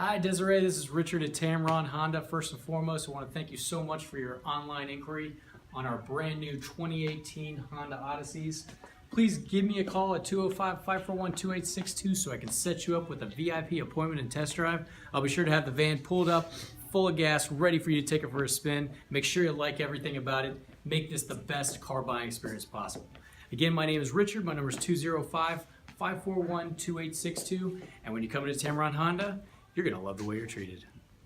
Hi Desiree, this is Richard at Tameron Honda. First and foremost, I want to thank you so much for your online inquiry on our brand new 2018 Honda Odysseys. Please give me a call at 205-541-2862 so I can set you up with a VIP appointment and test drive. I'll be sure to have the van pulled up, full of gas, ready for you to take it for a spin. Make sure you like everything about it. Make this the best car buying experience possible. Again, my name is Richard. My number is 205-541-2862. And when you come into Tameron Honda, you're going to love the way you're treated.